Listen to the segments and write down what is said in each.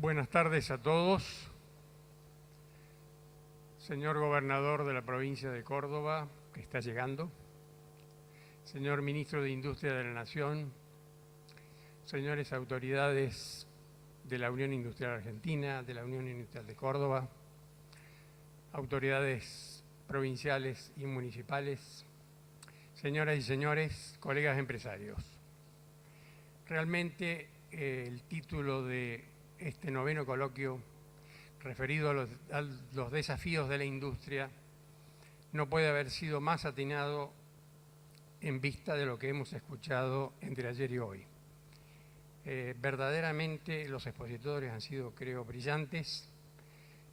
Buenas tardes a todos. Señor Gobernador de la provincia de Córdoba, que está llegando. Señor Ministro de Industria de la Nación. Señores autoridades de la Unión Industrial Argentina, de la Unión Industrial de Córdoba. Autoridades provinciales y municipales. Señoras y señores, colegas empresarios. Realmente el título de este noveno coloquio referido a los desafíos de la industria no puede haber sido más atinado en vista de lo que hemos escuchado entre ayer y hoy. Verdaderamente los expositores han sido, creo, brillantes,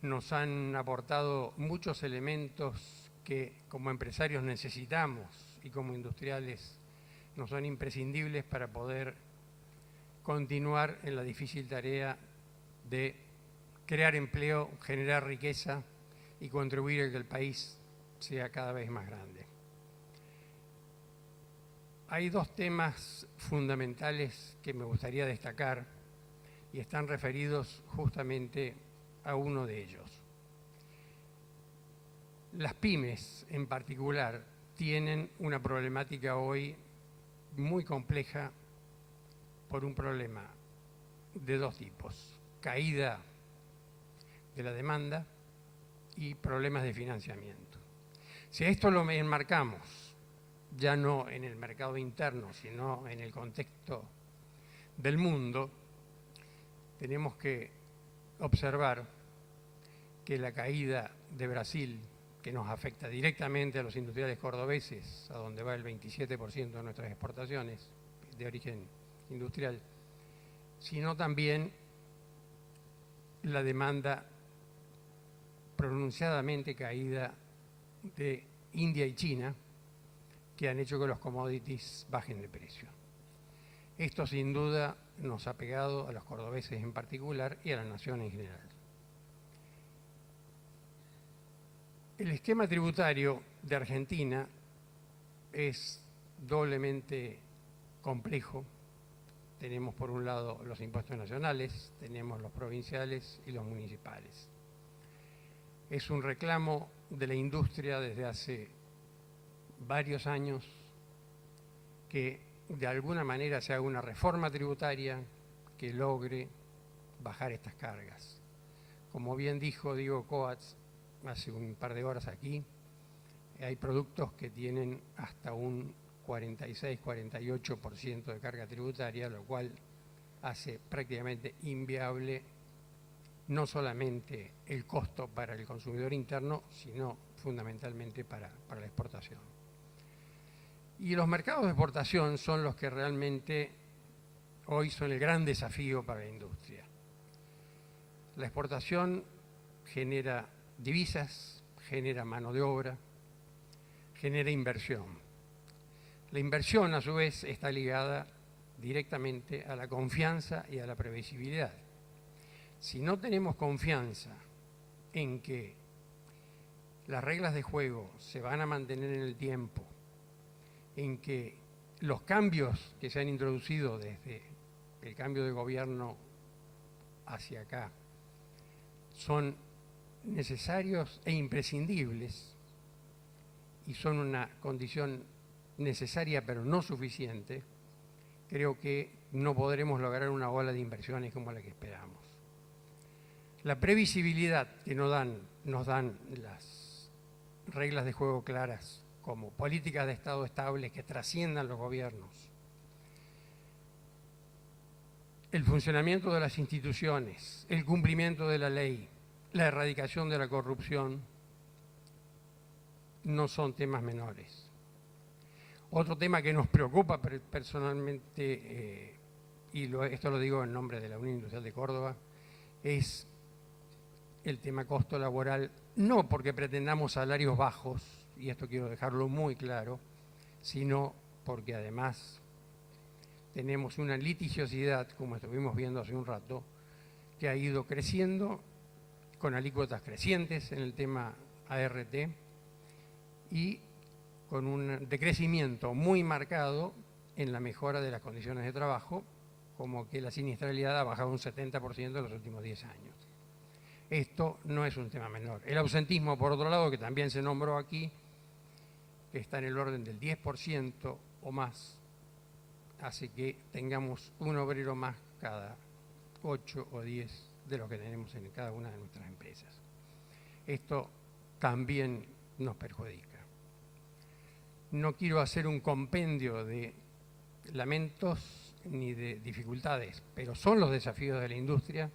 nos han aportado muchos elementos que como empresarios necesitamos y como industriales nos son imprescindibles para poder continuar en la difícil tarea de crear empleo, generar riqueza y contribuir a que el país sea cada vez más grande. Hay dos temas fundamentales que me gustaría destacar y están referidos justamente a uno de ellos. Las pymes en particular tienen una problemática hoy muy compleja por un problema de dos tipos: caída de la demanda y problemas de financiamiento. Si a esto lo enmarcamos, ya no en el mercado interno, sino en el contexto del mundo, tenemos que observar que la caída de Brasil, que nos afecta directamente a los industriales cordobeses, a donde va el 27% de nuestras exportaciones de origen industrial, sino también la demanda pronunciadamente caída de India y China, que han hecho que los commodities bajen de precio. Esto sin duda nos ha pegado a los cordobeses en particular y a la nación en general. El esquema tributario de Argentina es doblemente complejo. Tenemos por un lado los impuestos nacionales, tenemos los provinciales y los municipales. Es un reclamo de la industria desde hace varios años que de alguna manera se haga una reforma tributaria que logre bajar estas cargas. Como bien dijo Diego Coats hace un par de horas aquí, hay productos que tienen hasta un 46-48% de carga tributaria, lo cual hace prácticamente inviable no solamente el costo para el consumidor interno, sino fundamentalmente para la exportación. Y los mercados de exportación son los que realmente hoy son el gran desafío para la industria. La exportación genera divisas, genera mano de obra, genera inversión. La inversión, a su vez, está ligada directamente a la confianza y a la previsibilidad. Si no tenemos confianza en que las reglas de juego se van a mantener en el tiempo, en que los cambios que se han introducido desde el cambio de gobierno hacia acá son necesarios e imprescindibles y son una condición necesaria pero no suficiente, creo que no podremos lograr una ola de inversiones como la que esperamos. La previsibilidad que nos dan las reglas de juego claras, como políticas de Estado estables que trasciendan los gobiernos, el funcionamiento de las instituciones, el cumplimiento de la ley, la erradicación de la corrupción, no son temas menores. Otro tema que nos preocupa personalmente, esto lo digo en nombre de la Unión Industrial de Córdoba, es el tema costo laboral, no porque pretendamos salarios bajos, y esto quiero dejarlo muy claro, sino porque además tenemos una litigiosidad, como estuvimos viendo hace un rato, que ha ido creciendo con alícuotas crecientes en el tema ART y con un decrecimiento muy marcado en la mejora de las condiciones de trabajo, como que la siniestralidad ha bajado un 70% en los últimos 10 años. Esto no es un tema menor. El ausentismo, por otro lado, que también se nombró aquí, que está en el orden del 10% o más, hace que tengamos un obrero más cada 8 o 10 de lo que tenemos en cada una de nuestras empresas. Esto también nos perjudica. No quiero hacer un compendio de lamentos ni de dificultades, pero son los desafíos de la industria,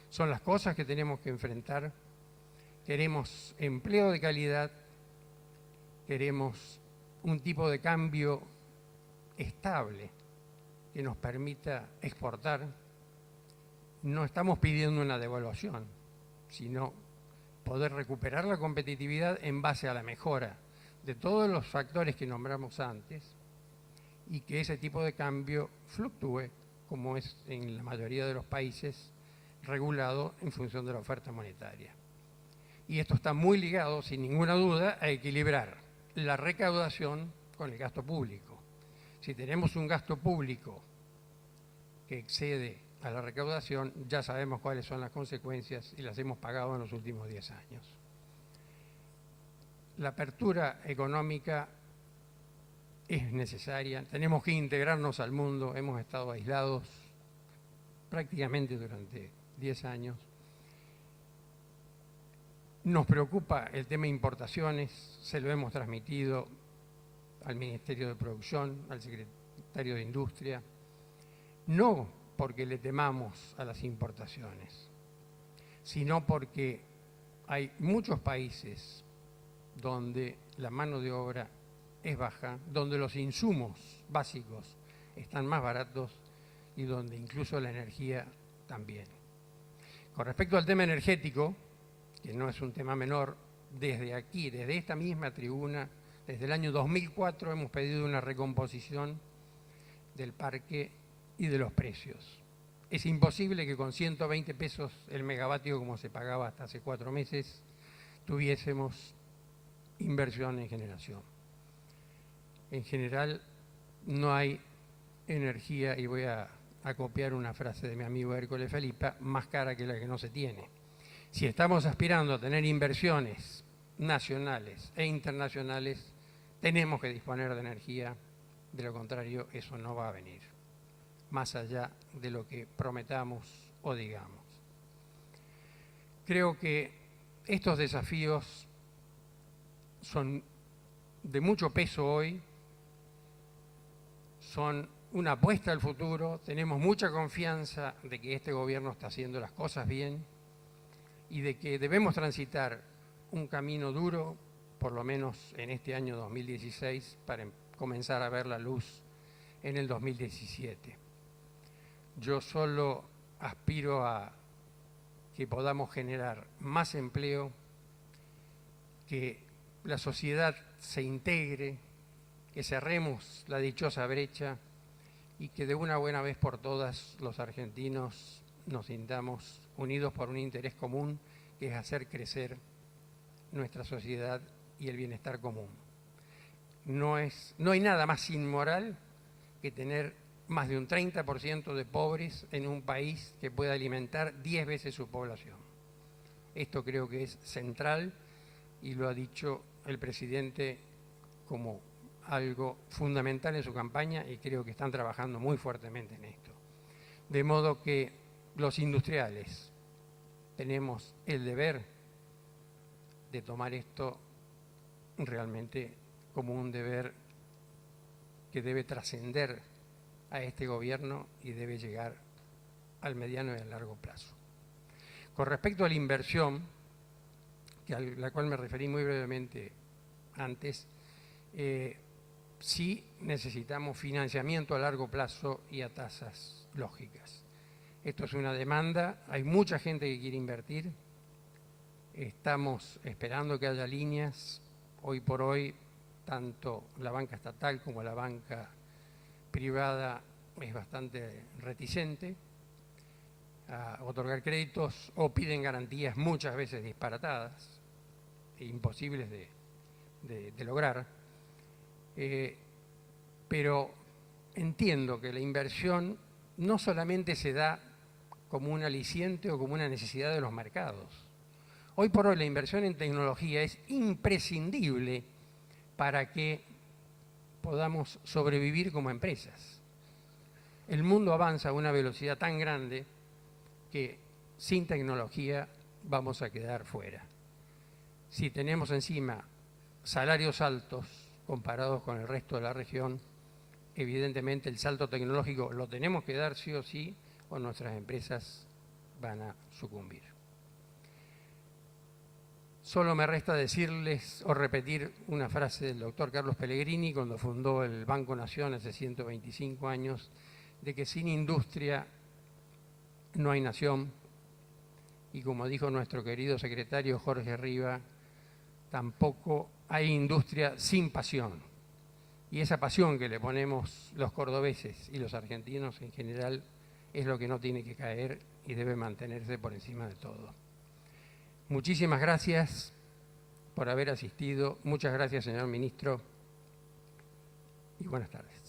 son las cosas que tenemos que enfrentar. Queremos empleo de calidad, queremos un tipo de cambio estable que nos permita exportar. No estamos pidiendo una devaluación, sino poder recuperar la competitividad en base a la mejora de todos los factores que nombramos antes y que ese tipo de cambio fluctúe, como es en la mayoría de los países, regulado en función de la oferta monetaria. Y esto está muy ligado, sin ninguna duda, a equilibrar la recaudación con el gasto público. Si tenemos un gasto público que excede a la recaudación, ya sabemos cuáles son las consecuencias y las hemos pagado en los últimos 10 años. La apertura económica es necesaria, tenemos que integrarnos al mundo, hemos estado aislados prácticamente durante 10 años. Nos preocupa el tema de importaciones, se lo hemos transmitido al Ministerio de Producción, al Secretario de Industria, no porque le temamos a las importaciones, sino porque hay muchos países donde la mano de obra es baja, donde los insumos básicos están más baratos y donde incluso la energía también. Con respecto al tema energético, que no es un tema menor, desde aquí, desde esta misma tribuna, desde el año 2004 hemos pedido una recomposición del parque y de los precios. Es imposible que con 120 pesos el megavatio, como se pagaba hasta hace 4 meses, tuviésemos inversión en generación. En general no hay energía, y voy a copiar una frase de mi amigo Hércules Felipa, más cara que la que no se tiene. Si estamos aspirando a tener inversiones nacionales e internacionales, tenemos que disponer de energía, de lo contrario eso no va a venir, más allá de lo que prometamos o digamos. Creo que estos desafíos son de mucho peso hoy, son una apuesta al futuro, tenemos mucha confianza de que este gobierno está haciendo las cosas bien y de que debemos transitar un camino duro, por lo menos en este año 2016, para comenzar a ver la luz en el 2017. Yo solo aspiro a que podamos generar más empleo, que la sociedad se integre, que cerremos la dichosa brecha y que de una buena vez por todas los argentinos nos sintamos unidos por un interés común, que es hacer crecer nuestra sociedad y el bienestar común. No hay nada más inmoral que tener más de un 30% de pobres en un país que pueda alimentar 10 veces su población. Esto creo que es central y lo ha dicho el presidente como algo fundamental en su campaña y creo que están trabajando muy fuertemente en esto. De modo que los industriales tenemos el deber de tomar esto realmente como un deber que debe trascender a este gobierno y debe llegar al mediano y al largo plazo. Con respecto a la inversión, a la cual me referí muy brevemente antes, sí necesitamos financiamiento a largo plazo y a tasas lógicas. Esto es una demanda, hay mucha gente que quiere invertir, estamos esperando que haya líneas. Hoy por hoy, tanto la banca estatal como la banca privada es bastante reticente a otorgar créditos o piden garantías muchas veces disparatadas e imposibles de lograr. Pero entiendo que la inversión no solamente se da como un aliciente o como una necesidad de los mercados. Hoy por hoy la inversión en tecnología es imprescindible para que podamos sobrevivir como empresas. El mundo avanza a una velocidad tan grande que sin tecnología vamos a quedar fuera. Si tenemos encima salarios altos comparados con el resto de la región, evidentemente el salto tecnológico lo tenemos que dar sí o sí, o nuestras empresas van a sucumbir. Solo me resta decirles o repetir una frase del doctor Carlos Pellegrini cuando fundó el Banco Nación hace 125 años, de que sin industria no hay nación, y como dijo nuestro querido secretario Jorge Riva, tampoco hay industria sin pasión. Y esa pasión que le ponemos los cordobeses y los argentinos en general es lo que no tiene que caer y debe mantenerse por encima de todo. Muchísimas gracias por haber asistido. Muchas gracias, señor ministro, y buenas tardes.